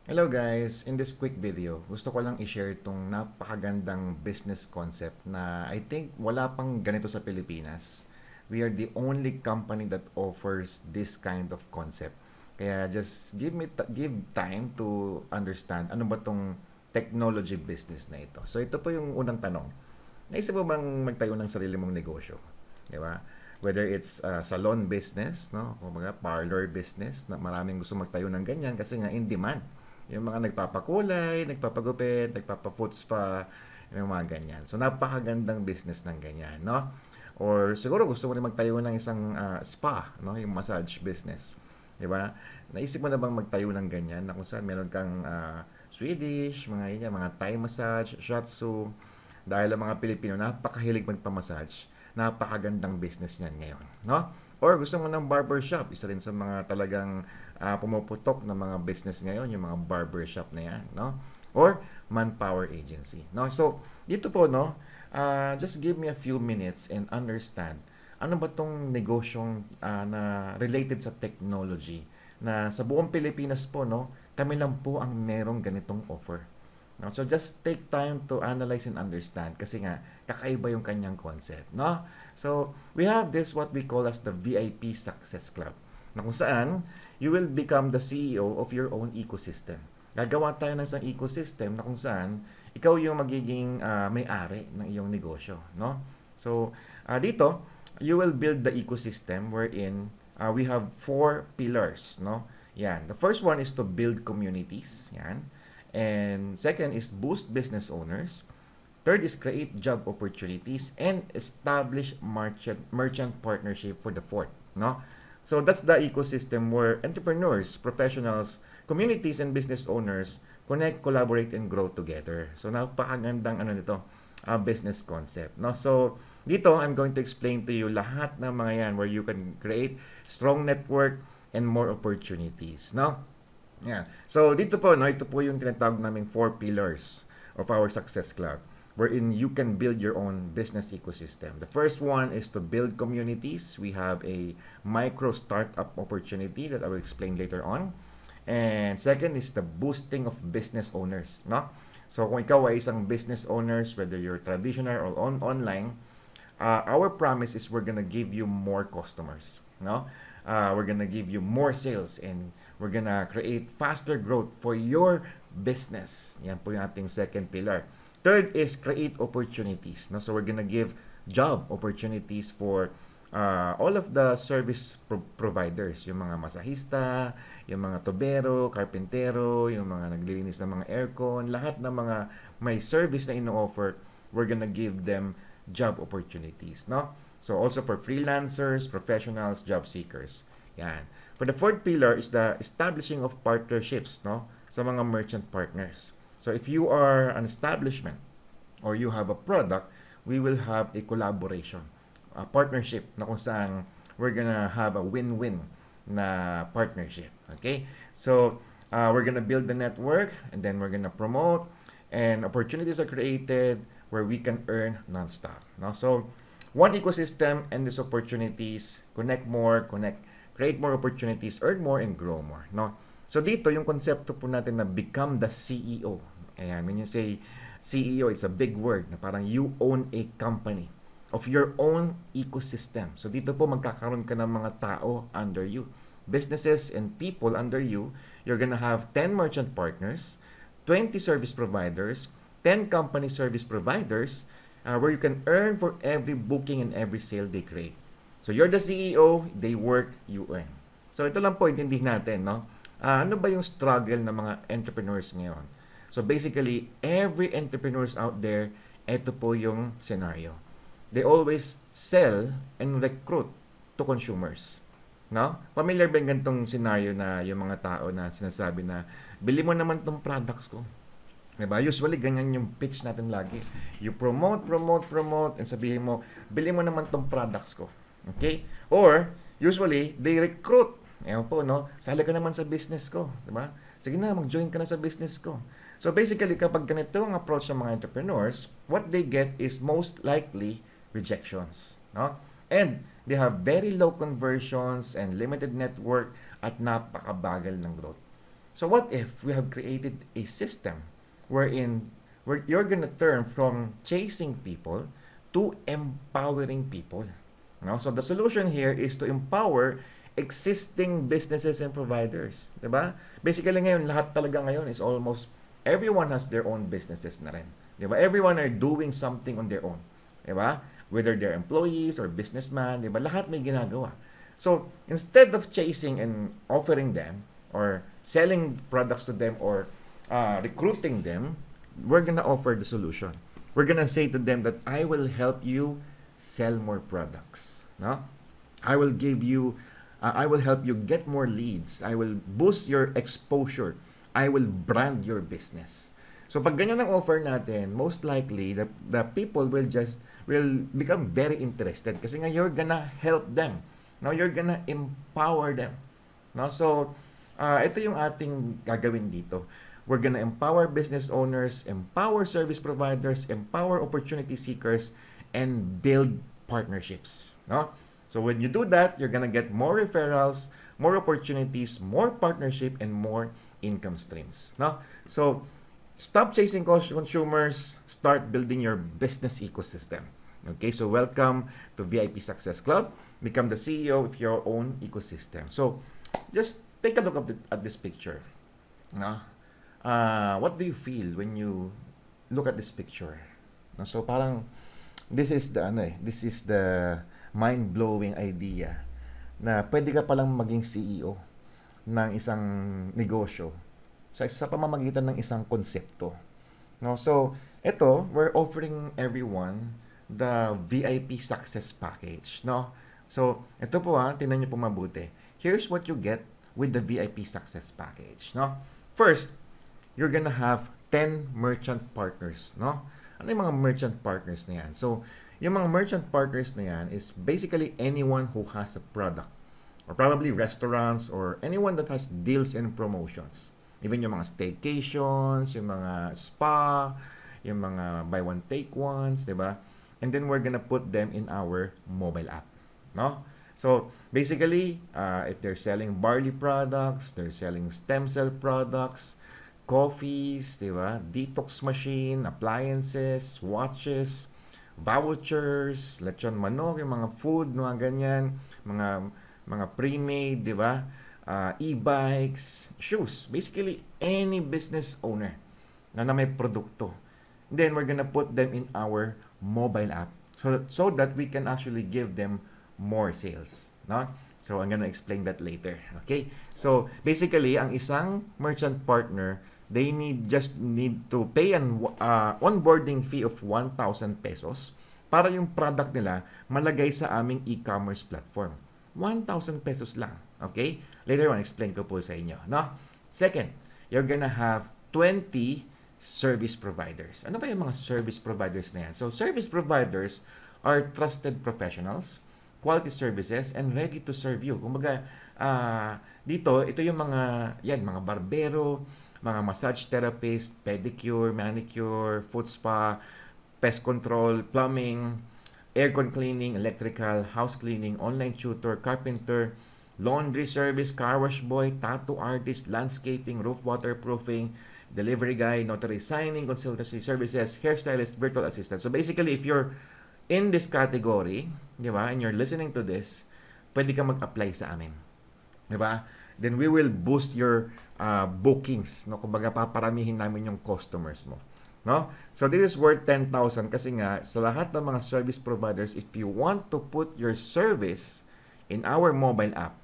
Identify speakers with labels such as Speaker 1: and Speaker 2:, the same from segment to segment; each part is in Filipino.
Speaker 1: Hello guys! In this quick video, gusto ko lang i-share itong napakagandang business concept na I think wala pang ganito sa Pilipinas. We are the only company that offers this kind of concept. Kaya just give time to understand ano ba tong technology business na ito. So ito po yung unang tanong. Naisip mo bang magtayo ng sarili mong negosyo? Di ba? Whether it's salon business, no? O mga parlor business, na maraming gusto magtayo ng ganyan kasi nga in demand. Yung mga nagpapakulay, nagpapagupit, nagpapa-foot spa, yung mga ganyan. So, napakagandang business ng ganyan, no? Or siguro gusto mo rin magtayo ng isang spa, no? Yung massage business. Di ba? Naisip mo na bang magtayo ng ganyan na kung saan meron kang Swedish, mga yan, mga Thai massage, shiatsu, dahil ang mga Pilipino napakahilig magpa-massage, napakagandang business niyan ngayon, no? Or gusto mo ng barbershop, isa rin sa mga talagang pumuputok ng mga business ngayon, yung mga barbershop na yan, no? Or manpower agency, no? So, dito po, no, just give me a few minutes and understand ano ba tong negosyong na related sa technology na sa buong Pilipinas po, no, kami lang po ang merong ganitong offer. No? So just take time to analyze and understand kasi nga kakaiba yung kanyang concept, no? So we have this what we call as the VIP Success Club na kung saan you will become the CEO of your own ecosystem. Gagawa tayo ng isang ecosystem na kung saan ikaw yung magiging may-ari ng iyong negosyo, no? So dito you will build the ecosystem wherein we have four pillars, no? Yan. The first one is to build communities. Yan. And second is boost business owners. Third is create job opportunities and establish merchant partnership for the fourth, no? So that's the ecosystem where entrepreneurs, professionals, communities and business owners connect, collaborate and grow together. So napakagandang ano nito, business concept, no? So dito I'm going to explain to you lahat ng mga yan where you can create strong network and more opportunities, no? Yeah. So dito po, no, ito po yung tinatawag naming four pillars of our Success Club wherein you can build your own business ecosystem. The first one is to build communities. We have a micro startup opportunity that I will explain later on. And second is the boosting of business owners, no? So kung ikaw ay isang business owners, whether you're traditional or online, our promise is we're gonna give you more customers, no? We're gonna give you more sales and we're gonna create faster growth for your business. Yan po yung ating second pillar. Third is create opportunities, no? So we're gonna give job opportunities for all of the service providers, yung mga masahista, yung mga tubero, karpentero, yung mga naglilinis ng mga aircon, lahat ng mga may service na ino-offer, we're gonna give them job opportunities, no? So also for freelancers, professionals, job seekers. Yan. For the fourth pillar is the establishing of partnerships, no, sa mga merchant partners. So if you are an establishment or you have a product, we will have a collaboration, a partnership na kung saan we're gonna have a win-win na partnership. Okay? So we're gonna build the network and then we're gonna promote and opportunities are created where we can earn non-stop. No? So one ecosystem and these opportunities, connect more, create more opportunities, earn more, and grow more. No? So dito, yung konsepto po natin na become the CEO. Ayan, when you say CEO, it's a big word na parang you own a company of your own ecosystem. So dito po magkakaroon ka ng mga tao under you. Businesses and people under you. You're gonna have 10 merchant partners, 20 service providers, 10 company service providers, where you can earn for every booking and every sale they create. So you're the CEO, they work, you earn. So ito lang po, intindihin natin, no? Ano ba yung struggle ng mga entrepreneurs ngayon? So basically, every entrepreneurs out there, ito po yung scenario. They always sell and recruit to consumers. No? Familiar ba yung ganitong scenario na yung mga tao na sinasabi na, bili mo naman tong products ko. Diba? Usually, ganyan yung pitch natin lagi. You promote, and sabihin mo, bili mo naman tong products ko. Okay? Or, usually, they recruit. Ewan po, no? Sali ka naman sa business ko. Diba? Sige na, mag-join ka na sa business ko. So, basically, kapag ganito ang approach ng mga entrepreneurs, what they get is most likely rejections. No? And, they have very low conversions and limited network at napakabagal ng growth. So what if we have created a system wherein where you're gonna turn from chasing people to empowering people? No? So the solution here is to empower existing businesses and providers, 'di ba? Basically ngayon lahat talaga ngayon is almost everyone has their own businesses na rin. 'Di ba? Everyone are doing something on their own. 'Di ba? Whether they're employees or businessman, 'di ba? Lahat may ginagawa. So, instead of chasing and offering them or selling products to them or recruiting them, we're gonna offer the solution. We're gonna say to them that I will help you sell more products. No? I will give you, I will help you get more leads. I will boost your exposure. I will brand your business. So pag ganyan ang offer natin, most likely the people will become very interested kasi nga you're gonna help them. Now you're gonna empower them. No? So ito yung ating gagawin dito. We're gonna empower business owners, empower service providers, empower opportunity seekers, and build partnerships. No? So when you do that, you're gonna get more referrals, more opportunities, more partnership, and more income streams. No? So stop chasing consumers, start building your business ecosystem. Okay, so welcome to VIP Success Club. Become the CEO of your own ecosystem. So just take a look at this picture. No? What do you feel when you look at this picture? No? So parang this is the mind-blowing idea na pwede ka palang maging CEO ng isang negosyo sa pamamagitan ng isang konsepto. No? So, ito, we're offering everyone the VIP Success Package. No? So, ito po tingnan niyo po mabuti. Here's what you get with the VIP Success Package. No? First, you're gonna have 10 merchant partners. No? Ano yung mga merchant partners na yan? So, yung mga merchant partners na yan is basically anyone who has a product or probably restaurants or anyone that has deals and promotions. Even yung mga staycations, yung mga spa, yung mga buy one take ones, 'di ba? And then we're gonna put them in our mobile app, no? So basically, if they're selling barley products, they're selling stem cell products, coffees, 'di ba? Detox machine, appliances, watches, vouchers, lechon manok, yung mga food, mga ganyan, mga pre-made, 'di ba? E-bikes, shoes, basically any business owner na may produkto. Then we're gonna put them in our mobile app so that we can actually give them more sales, no? So I'm gonna explain that later. Okay? So basically, ang isang merchant partner, they just need to pay an onboarding fee of 1,000 pesos para yung product nila malagay sa aming e-commerce platform. 1,000 pesos lang. Okay? Later on, explain ko po sa inyo. No? Second, you're gonna have 20 service providers. Ano ba yung mga service providers na yan? So, service providers are trusted professionals, quality services, and ready to serve you. Kumbaga, dito, ito yung mga barbero, mga massage therapist, pedicure, manicure, foot spa, pest control, plumbing, aircon cleaning, electrical, house cleaning, online tutor, carpenter, laundry service, car wash boy, tattoo artist, landscaping, roof waterproofing, delivery guy, notary signing, consultancy services, hairstylist, virtual assistant. So basically, if you're in this category, di ba, and you're listening to this, pwede ka mag-apply sa amin. Di ba? Then we will boost your bookings. No? Kumbaga, paparamihin namin yung customers mo. No? So this is worth 10,000 kasi nga sa lahat ng mga service providers, if you want to put your service in our mobile app,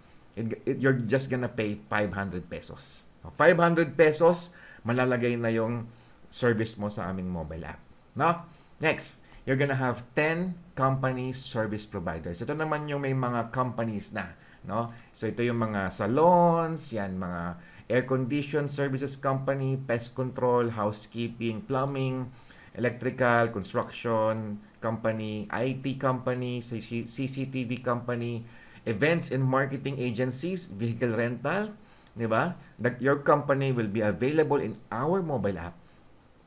Speaker 1: you're just gonna pay 500 pesos. 500 pesos, malalagay na yung service mo sa aming mobile app. No? Next, you're gonna have 10 companies service providers. Ito naman yung may mga companies na, no? So ito yung mga salons, yan mga air condition services company, pest control, housekeeping, plumbing, electrical, construction company, IT company, CCTV company, events and marketing agencies, vehicle rental, di ba? That your company will be available in our mobile app,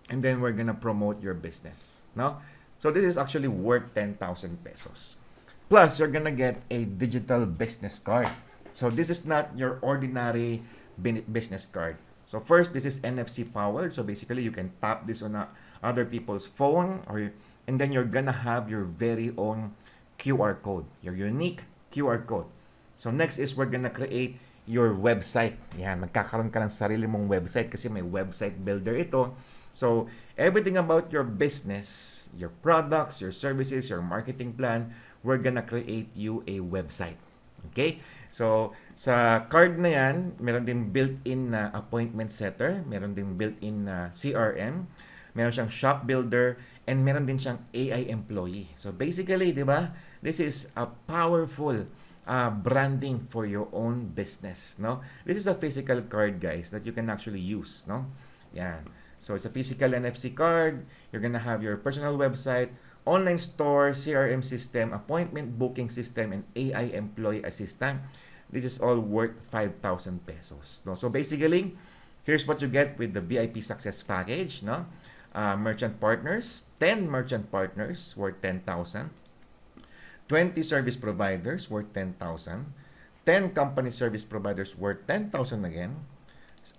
Speaker 1: and then we're gonna promote your business, no? So this is actually worth 10,000 pesos. Plus, you're gonna get a digital business card. So this is not your ordinary business card. So first, this is NFC powered. So basically, you can tap this on other people's phone, and then you're gonna have your very own QR code, your unique QR code. So next is we're gonna create your website. Yan, magkakaroon ka ng sarili mong website kasi may website builder ito. So everything about your business, your products, your services, your marketing plan, we're gonna create you a website. Okay? So, sa card na yan, meron din built-in na appointment setter, meron din built-in na CRM, meron siyang shop builder, and meron din siyang AI employee. So, basically, di ba, this is a powerful branding for your own business, no? This is a physical card, guys, that you can actually use, no? Yan. So, it's a physical NFC card. You're gonna have your personal website, online store, CRM system, appointment booking system, and AI employee assistant. This is all worth 5,000 pesos. No? So basically, here's what you get with the VIP Success Package. No? Merchant partners, 10 merchant partners worth 10,000. 20 service providers worth 10,000. 10 company service providers worth 10,000 again.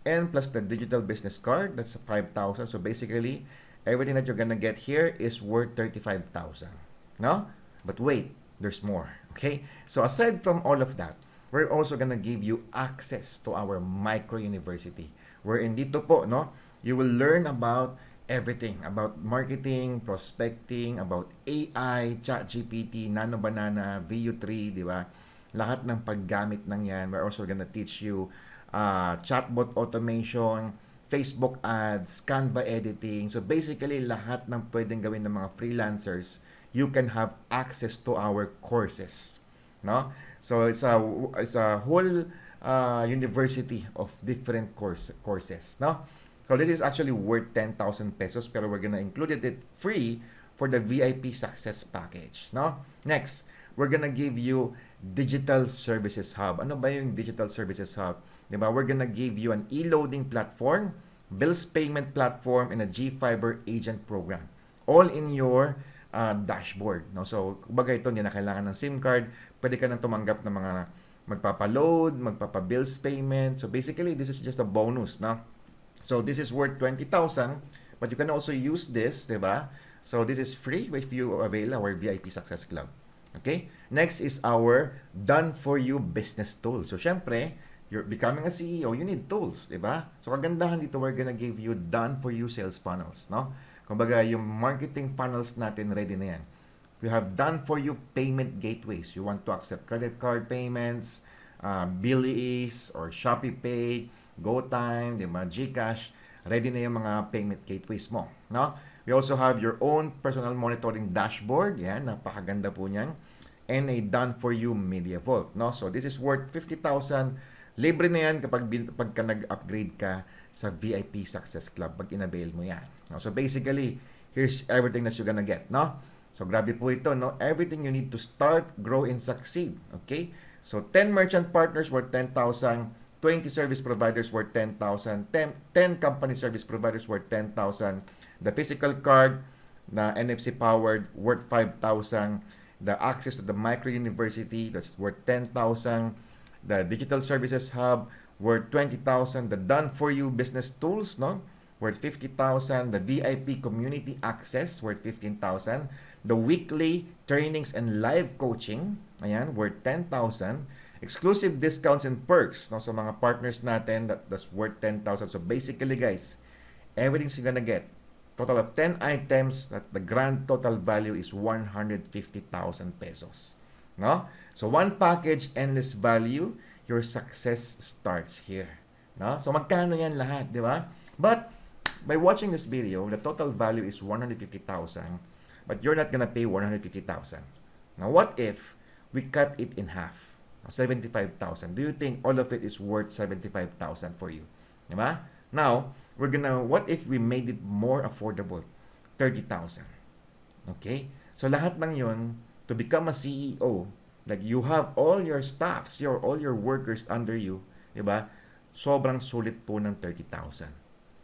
Speaker 1: And plus the digital business card, that's 5,000. So basically, everything that you're gonna get here is worth 35,000. No? But wait, there's more. Okay? So aside from all of that, we're also gonna give you access to our micro university. Wherein dito po, no, you will learn about everything, about marketing, prospecting, about AI, ChatGPT, Nano Banana, VU3, di ba? Lahat ng paggamit ng yan. We're also gonna teach you chatbot automation, Facebook ads, Canva editing. So basically, lahat ng pwedeng gawin ng mga freelancers, you can have access to our courses. No? So it's a whole university of different courses. No? So this is actually worth 10,000 pesos, pero we're gonna include it free for the VIP Success Package. No? Next, we're gonna give you Digital Services Hub. Ano ba yung Digital Services Hub? Diba? We're gonna give you an e-loading platform, bills payment platform, and a GFiber agent program. All in your dashboard. No? So, kumbaga ito, hindi na kailangan ng SIM card. Pwede ka nang tumanggap ng mga magpapaload, magpapabills payment. So, basically, this is just a bonus. No? So, this is worth 20,000, but you can also use this, diba? So, this is free if you avail our VIP Success Club. Okay? Next is our done-for-you business tool. So, syempre, you're becoming a CEO, you need tools, di ba? So, kagandahan dito, we're gonna give you done-for-you sales funnels, no? Kumbaga, yung marketing funnels natin, ready na yan. We have done-for-you payment gateways. You want to accept credit card payments, Billies, or Shopee Pay, GoTime, di ba? GCash, ready na yung mga payment gateways mo, no? We also have your own personal monitoring dashboard, yan, napakaganda po niyan, and a done-for-you media vault, no? So, this is worth 50,000. Libre na yan pagka nag-upgrade ka sa VIP Success Club pag inavail mo yan. No? So basically, here's everything that you're gonna get. No? So grabe po ito. No? Everything you need to start, grow, and succeed. Okay? So 10 merchant partners worth 10,000, 20 service providers worth 10,000, 10 company service providers worth 10,000, the physical card na NFC powered worth 5,000, the access to the micro university that's worth 10,000, the Digital Services Hub worth 20,000, the done-for-you business tools, no, worth 50,000, the VIP community access worth 15,000, the weekly trainings and live coaching, ayan, worth 10,000, exclusive discounts and perks, no, sa mga partners natin, that's worth 10,000. So basically, guys, everything you're gonna get, total of 10 items, that the grand total value is 150,000 pesos. No? So, one package, endless value, your success starts here. No? So, magkano yan lahat, di ba? But, by watching this video, the total value is 150,000, but you're not gonna pay 150,000. Now, what if we cut it in half? 75,000. Do you think all of it is worth 75,000 for you? Di ba? Now, what if we made it more affordable? 30,000. Okay? So, lahat ng yun, to become a CEO, like you have all your staffs, all your workers under you, di ba? Sobrang sulit po ng 30,000.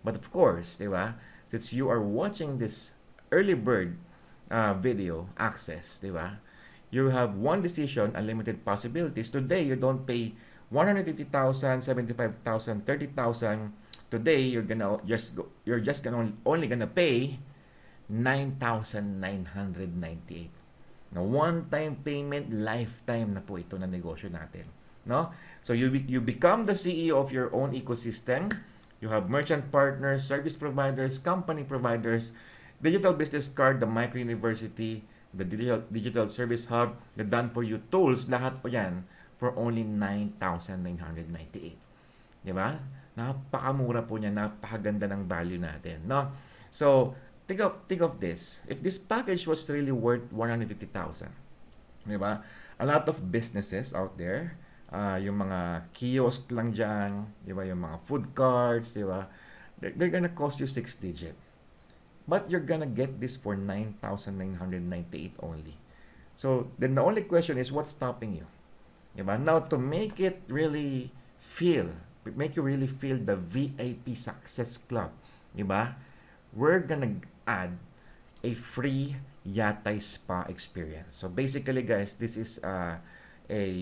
Speaker 1: But of course, di ba? Since you are watching this early bird video access, di ba? You have one decision, unlimited possibilities. Today, you don't pay 150,000, 75,000, 30,000, Today, you're just gonna only gonna pay 9,998. Na one-time payment, lifetime na po ito na negosyo natin. No? So you become the CEO of your own ecosystem. You have merchant partners, service providers, company providers, digital business card, the micro university, the digital service hub, the done for you tools, lahat po yan for only 9,998. Di ba? Napakamura po niya, napakaganda ng value natin, no? So, think of this. If this package was really worth 150,000, di ba? A lot of businesses out there, yung mga kiosk lang dyan, di ba? Yung mga food carts, di ba? They're gonna cost you 6 digit. But you're gonna get this for 9,998 only. So, then the only question is, what's stopping you? Diba? Now, to make you really feel the VIP Success Club, diba? We're gonna add a free Yatay Spa experience. So, basically, guys, this is a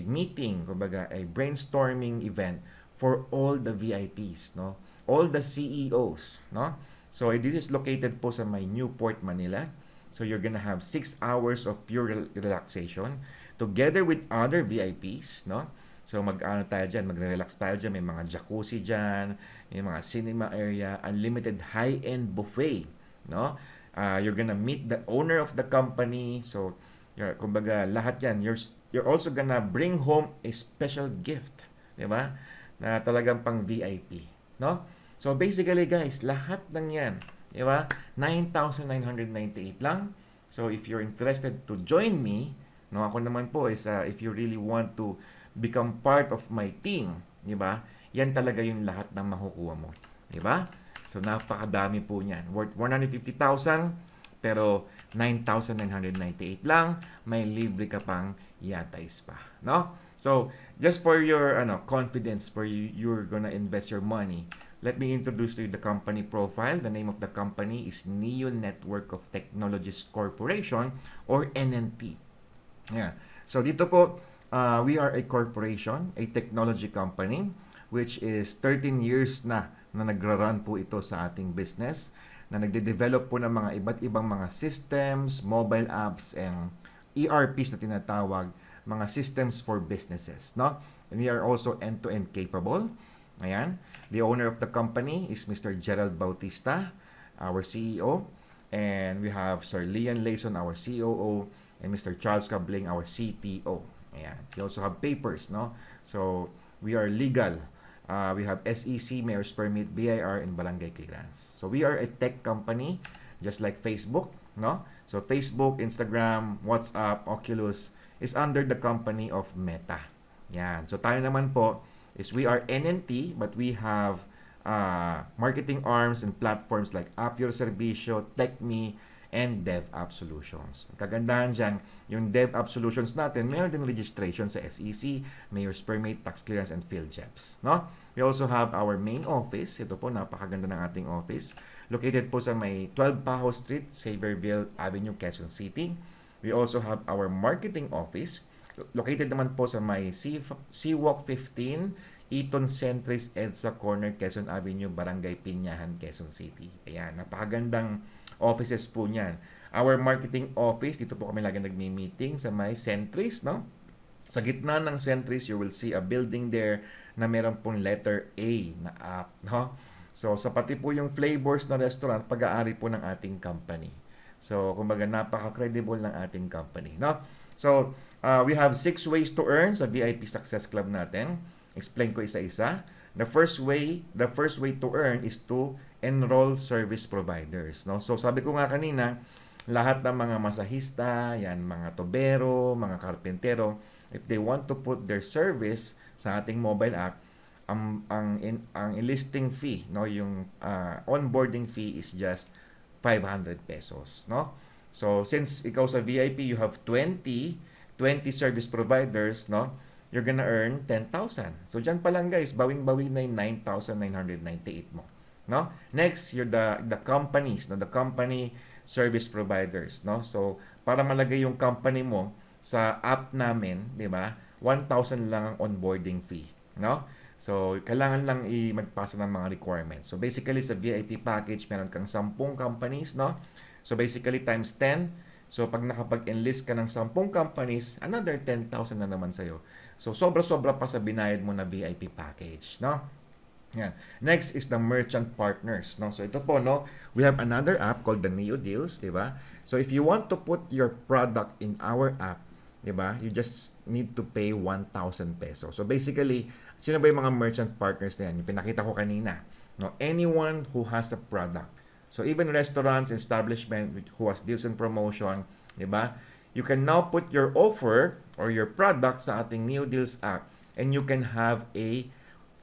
Speaker 1: meeting, kumbaga, a brainstorming event for all the VIPs, no? All the CEOs, no? So, this is located po sa may Newport, Manila. So, you're gonna have 6 hours of pure relaxation together with other VIPs, no? So, magre-relax tayo dyan. May mga jacuzzi dyan, may mga cinema area, unlimited high-end buffet, no? You're gonna meet the owner of the company. So, kumbaga, lahat yan. You're also gonna bring home a special gift, di ba? Na talagang pang VIP, no? So, basically, guys, lahat ng yan, di ba? 9,998 lang. So, if you're interested to join me, no, ako naman po is if you really want to become part of my team, di ba? Yan talaga yung lahat ng makukuha mo, di ba? So napakadami po niyan. Worth 150,000 pero 9,998 lang, may libre ka pang Yatay Spa, no? So just for your confidence for you're gonna invest your money, let me introduce to you the company profile. The name of the company is Neo Network of Technologies Corporation or NNT. Yeah. So dito po, we are a corporation, a technology company, which is 13 years na nagra-run po ito sa ating business, na nagde-develop po ng mga iba't ibang mga systems, mobile apps, and ERPs na tinatawag, mga systems for businesses, no? And we are also end-to-end capable. Ayan. The owner of the company is Mr. Gerald Bautista, our CEO, and we have Sir Lian Layson, our COO, and Mr. Charles Cabling, our CTO. Ayan. We also have papers, no? So, we are legal. We have SEC, Mayor's Permit, BIR, and Barangay Clearance. So, we are a tech company, just like Facebook, no? So, Facebook, Instagram, WhatsApp, Oculus is under the company of Meta. Yan. So, tayo naman po is we are NNT, but we have marketing arms and platforms like App Your Servicio, TechMe, and DevApp Solutions. Kagandahan dyan, yung DevApp Solutions natin, mayroon din registration sa SEC, Mayor's Permit, Tax Clearance, and PhilJEPs. No? We also have our main office. Ito po, napakaganda ng ating office. Located po sa may 12 Pajo Street, Xavierville Avenue, Quezon City. We also have our marketing office. Located naman po sa may Seawalk 15, Eton Centris, EDSA Corner, Quezon Avenue, Barangay Pinyahan, Quezon City. Ayan, napakagandang offices po niyan. Our marketing office, dito po kami lagi nagmi-meeting sa may Centris, no? Sa gitna ng Centris, you will see a building there na meron pong letter A na app, no? So, sa pati po yung Flavors na restaurant, pag-aari po ng ating company. So, kumbaga, napaka-credible ng ating company, no? So, we have 6 ways to earn sa VIP Success Club natin. Explain ko isa-isa. The first way to earn is to enroll service providers, no? So sabi ko nga kanina, lahat ng mga masahista, yan mga tobero, mga karpentero, if they want to put their service sa ating mobile app, ang enlisting fee, no, yung onboarding fee is just 500 pesos, no? So since ikaw sa VIP you have 20 service providers, no? You're gonna earn 10,000. So, dyan pa lang guys, bawing-bawi na yung 9,998 mo. No? Next, you're the companies, no? The company service providers, no? So, para malagay yung company mo sa app namin, di ba? 1,000 lang ang onboarding fee, no? So, kailangan lang magpasa ng mga requirements. So, basically, sa VIP package, meron kang 10 companies, no? So, basically, times 10. So, pag nakapag-enlist ka ng 10 companies, another 10,000 na naman sa'yo. So, sobra-sobra pa sa binayad mo na VIP package, no? Yan. Next is the merchant partners, no? So, ito po, no? We have another app called the Neo Deals, di ba? So, if you want to put your product in our app, di ba? You just need to pay 1,000 pesos. So, basically, sino ba yung mga merchant partners na yan? Yung pinakita ko kanina. No? Anyone who has a product. So, even restaurants, establishment who has deals and promotion, di ba? You can now put your offer or your product sa ating Neo Deals app and you can have a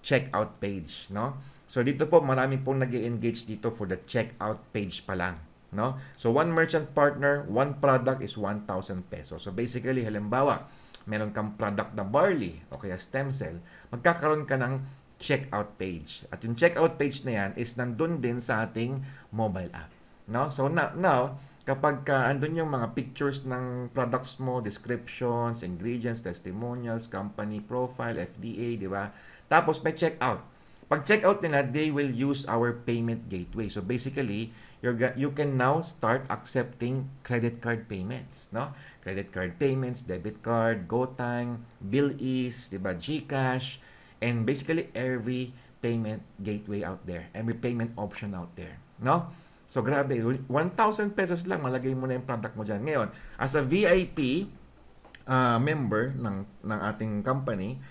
Speaker 1: checkout page, no? So dito po marami pong nag-engage dito for the checkout page pa lang, no? So one merchant partner, one product is 1,000 pesos. So basically, halimbawa, meron kang product na barley o kaya stem cell, magkakaroon ka ng checkout page. At yung checkout page na yan is nandun din sa ating mobile app, no? So now kapag andun yung mga pictures ng products mo, descriptions, ingredients, testimonials, company profile, FDA, di ba? Tapos may checkout. Pag checkout nila, they will use our payment gateway. So basically, you can now start accepting credit card payments, no? Credit card payments, debit card, GoTime, BillEase, 'di ba? GCash, and basically every payment gateway out there, every payment option out there, no? So grabe, 1,000 pesos lang malagay mo na yung product mo diyan. Ngayon, as a VIP member ng ating company,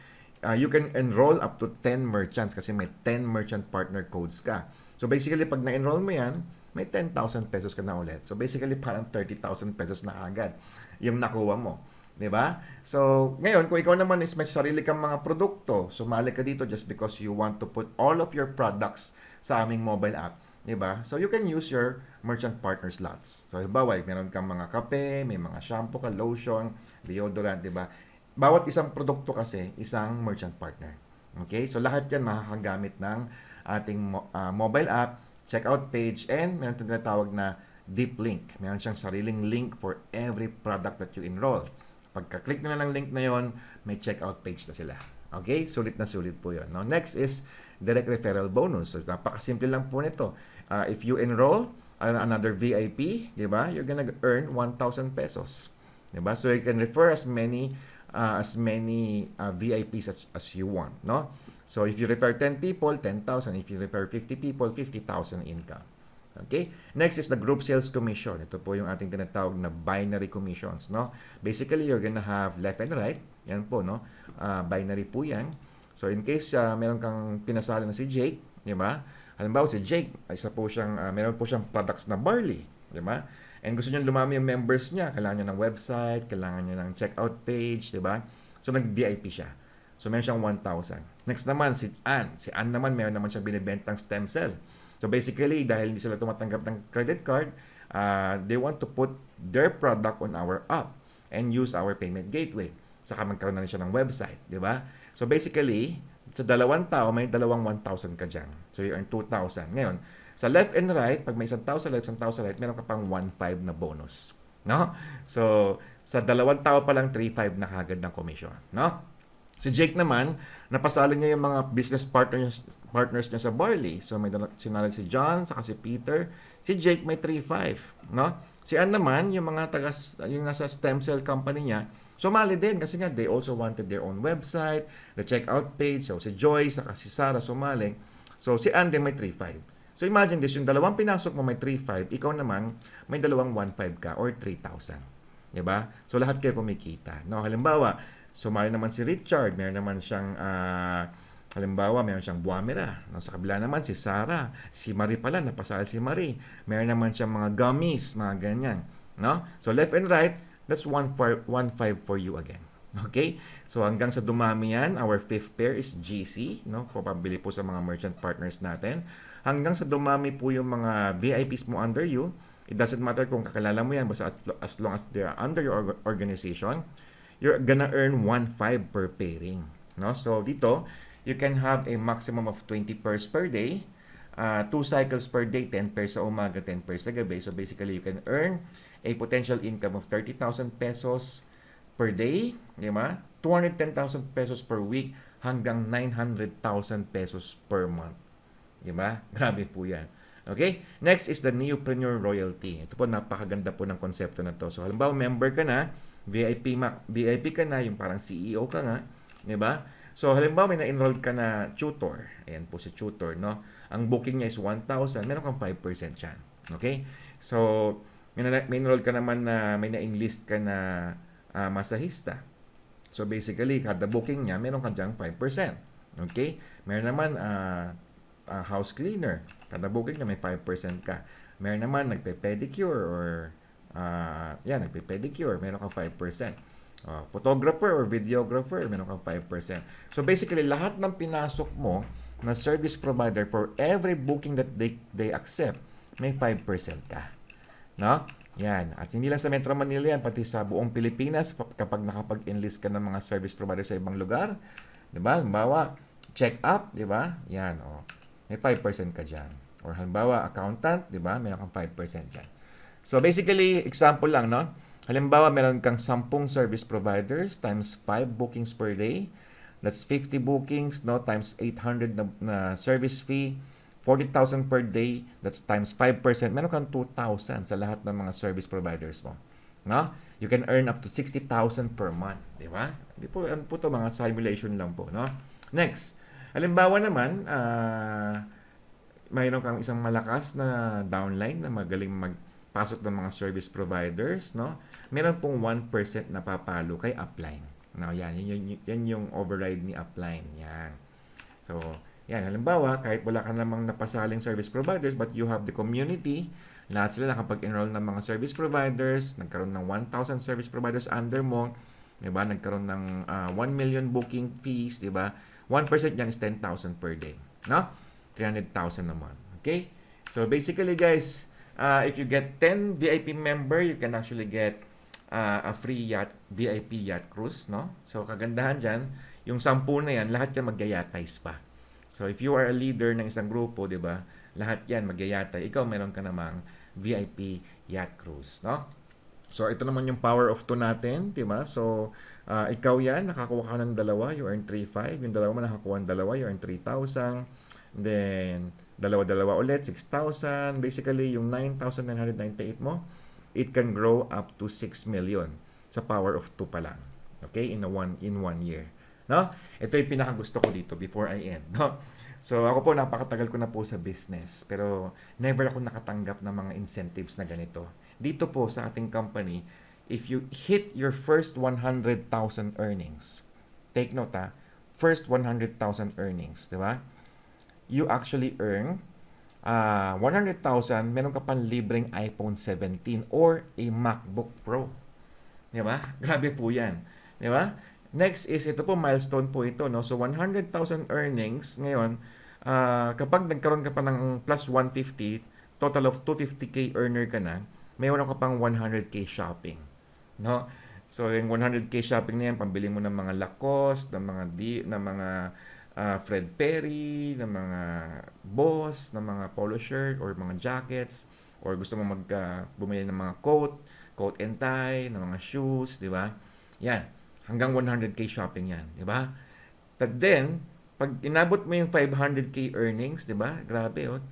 Speaker 1: you can enroll up to 10 merchants kasi may 10 merchant partner codes ka. So basically, pag na-enroll mo yan, may 10,000 pesos ka na ulit. So basically, parang 30,000 pesos na agad yung nakuha mo. 'Di ba? So, ngayon, kung ikaw naman is may sarili kang mga produkto, sumali ka dito just because you want to put all of your products sa aming mobile app. 'Di ba? So, you can use your merchant partner slots. So, halimbawa, meron kang mga kape, may mga shampoo ka, lotion, deodorant, 'di ba? Bawat isang produkto kasi, isang merchant partner. Okay? So, lahat yan makakagamit ng ating mobile app, checkout page, and meron itong tinatawag na deep link. Meron siyang sariling link for every product that you enroll. Pagka-click nyo na ng link na yon, may checkout page na sila. Okay? Sulit na sulit po yun. Now, next is direct referral bonus. So, napakasimple lang po nito. If you enroll another VIP, di ba, you're gonna earn 1,000 pesos. Di ba? So, you can refer as many VIPs as you want, no? So if you refer 10 people, 10,000. If you refer 50 people, 50,000 income. Okay? Next is the group sales commission. Ito po yung ating tinatawag na binary commissions, no? Basically, you're gonna have left and right. Yan po, no? Binary po yan. So in case meron kang pinasali na si Jake, di ba? Halimbawa si Jake, meron po siyang products na barley, di ba? And gusto niya lumami yung members niya, kailangan niya ng website, kailangan niya ng checkout page, di ba? So, nag-VIP siya. So, meron siyang 1,000. Next naman, si Ann. Si Ann naman, meron naman siyang binibentang stem cell. So, basically, dahil hindi sila tumatanggap ng credit card, they want to put their product on our app and use our payment gateway. Saka magkaroon na rin siya ng website, di ba? So, basically, sa dalawang tao, may dalawang 1,000 ka dyan. So, you earn 2,000. Ngayon, sa left and right, pag may isang tao sa left, isang tao sa right, meron ka pang 1,500 na bonus. No? So, sa dalawang tao pa lang, 3,500 na kagad ng commission. No? Si Jake naman, napasali niya yung mga business partners niya sa Barley. So, may sinali si John, saka si Peter. Si Jake may 3,500. No? Si Ann naman, yung mga yung nasa stem cell company niya, sumali din kasi nga they also wanted their own website, the checkout page. So, si Joy, saka si Sarah sumali. So, si Ann din may 3,500. So imagine this, yung dalawang pinasok mo may 3,500, ikaw naman may dalawang 1,500 ka or 3,000. 'Di ba? So lahat kayo kumikita. No, halimbawa, sumali naman si Richard, meron naman siyang halimbawa, meron siyang buwamera. No, sa kabila naman si Sarah, si Marie pala, napasali si Marie. Meron naman siyang mga gummies, mga ganyan. No? So left and right, that's 1,500 for you again. Okay? So hanggang sa dumami yan, our fifth pair is GC, no? For pambili po sa mga merchant partners natin. Hanggang sa dumami po yung mga VIPs mo under you, it doesn't matter kung kakilala mo yan, basta as long as they are under your organization, you're gonna earn 1,500 per pairing. No? So dito, you can have a maximum of 20 pairs per day, 2 cycles per day, 10 pairs sa umaga, 10 pairs sa gabi. So basically, you can earn a potential income of 30,000 pesos per day, di ba? 210,000 pesos per week hanggang 900,000 pesos per month. Di ba? Grabe po yan. Okay? Next is the Neopreneur Royalty. Ito po, napakaganda po ng konsepto na to. So, halimbawa, member ka na, VIP ka na, yung parang CEO ka nga, di ba? So, halimbawa, may na-enroll ka na tutor. Ayan po si tutor, no? Ang booking niya is 1,000, meron kang 5% yan. Okay? So, may enroll ka naman na, may na-enlist ka na masahista. So, basically, kada booking niya, meron ka diyang 5%. Okay? Meron naman, house cleaner. Kada booking na may 5% ka. Meron naman nagpe-pedicure or nagpe-pedicure, meron kang 5%. Photographer or videographer, meron kang 5%. So basically, lahat ng pinasok mo na service provider for every booking that they accept, may 5% ka. No? Yan. At hindi lang sa Metro Manila yan, pati sa buong Pilipinas, kapag nakapag-enlist ka ng mga service provider sa ibang lugar, di ba? Halimbawa, check up, di ba? Yan, may 5% ka dyan. Or halimbawa, accountant, di ba? Meron kang 5% dyan. So basically, example lang, no? Halimbawa, meron kang 10 service providers times 5 bookings per day. That's 50 bookings, no? Times 800 na service fee. 40,000 per day. That's times 5%. Meron kang 2,000 sa lahat ng mga service providers mo. No? You can earn up to 60,000 per month. Di ba? Di po, ano po ito? Mga simulation lang po, no? Next. Halimbawa naman, mayroon kang isang malakas na downline na magaling magpasok ng mga service providers, no? Meron pong 1% na papalo kay upline. Now, yan yung override ni upline. Yan. So, yan. Halimbawa, kahit wala ka namang napasaling service providers but you have the community, lahat sila nakapag-enroll ng mga service providers, nagkaroon ng 1,000 service providers under mo, diba? Nagkaroon ng 1 million booking fees, diba? 1% yan is 10,000 per day. No? 300,000 naman. Okay? So, basically, guys, if you get 10 VIP member, you can actually get a free VIP yacht cruise, no? So, kagandahan dyan, yung 10 na yan, lahat yan magyayatize pa. So, if you are a leader ng isang grupo, di ba? Lahat yan magyayatay. Ikaw, meron ka namang VIP yacht cruise, no? So, ito naman yung power of 2 natin, di ba? So, ikaw yan, nakakuha ka ng dalawa, you earn 3,500. Yung dalawa mo nakakuha ng dalawa, you earn 3,000. Then, dalawa-dalawa ulit, 6,000. Basically, yung 9,998 mo, it can grow up to 6 million sa power of 2 pa lang. Okay? In one year. No? Ito yung pinakagusto ko dito before I end. No? So, ako po, napakatagal ko na po sa business. Pero, never ako nakatanggap ng mga incentives na ganito. Dito po sa ating company, if you hit your first 100,000 earnings, take note first 100,000 earnings, di ba? You actually earn 100,000, meron ka pang libreng iPhone 17 or a MacBook Pro. Di ba? Grabe po yan. Di ba? Next is, ito po, milestone po ito, no? So, 100,000 earnings, ngayon, kapag nagkaroon ka pa ng plus 150, total of 250k earner ka na, mayroon ka pang 100k shopping. No? So, yung 100k shopping na yan, pambili mo ng mga Lacoste, ng mga Fred Perry, ng mga Boss, ng mga polo shirt, or mga jackets, or gusto mo bumili ng mga coat and tie, ng mga shoes, di ba? Yan. Hanggang 100k shopping yan, di ba? But then, pag inabot mo yung 500k earnings, di ba? Grabe,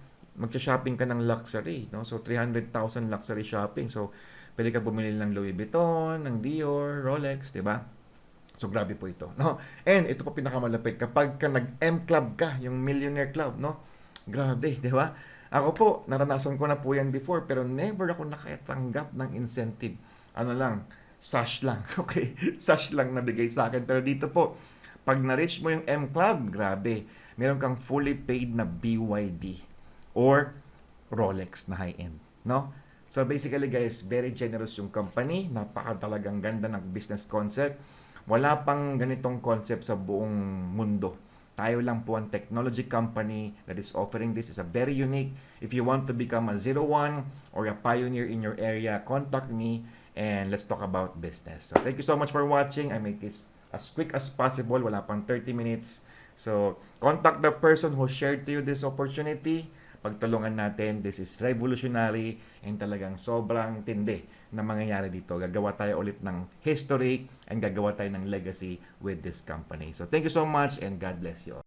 Speaker 1: magsha-shopping ka ng luxury, no? So 300,000 luxury shopping. So pwede ka bumili ng Louis Vuitton, ng Dior, Rolex, 'di ba? So grabe po ito, no? And ito po pinakamalapit kapag ka nag-M Club ka, yung Millionaire Club, no? Grabe, 'di ba? Ako po, naranasan ko na po yan before pero never ako nakatanggap ng incentive. Ano lang, sash lang. Okay? Sash lang nabigay sa akin. Pero dito po, pag na-reach mo yung M Club, grabe, meron kang fully paid na BYD or Rolex na high-end, no? So basically guys, very generous yung company, napakatalagang ganda ng business concept. Wala pang ganitong concept sa buong mundo. Tayo lang po ang technology company that is offering this. Is a very unique. If you want to become a 01 or a pioneer in your area, contact me and let's talk about business. So thank you so much for watching. I make this as quick as possible. Wala pang 30 minutes. So contact the person who shared to you this opportunity. Pagtulungan natin, this is revolutionary and talagang sobrang tindi na mangyayari dito. Gagawa tayo ulit ng history and gagawa tayo ng legacy with this company. So thank you so much and God bless you all.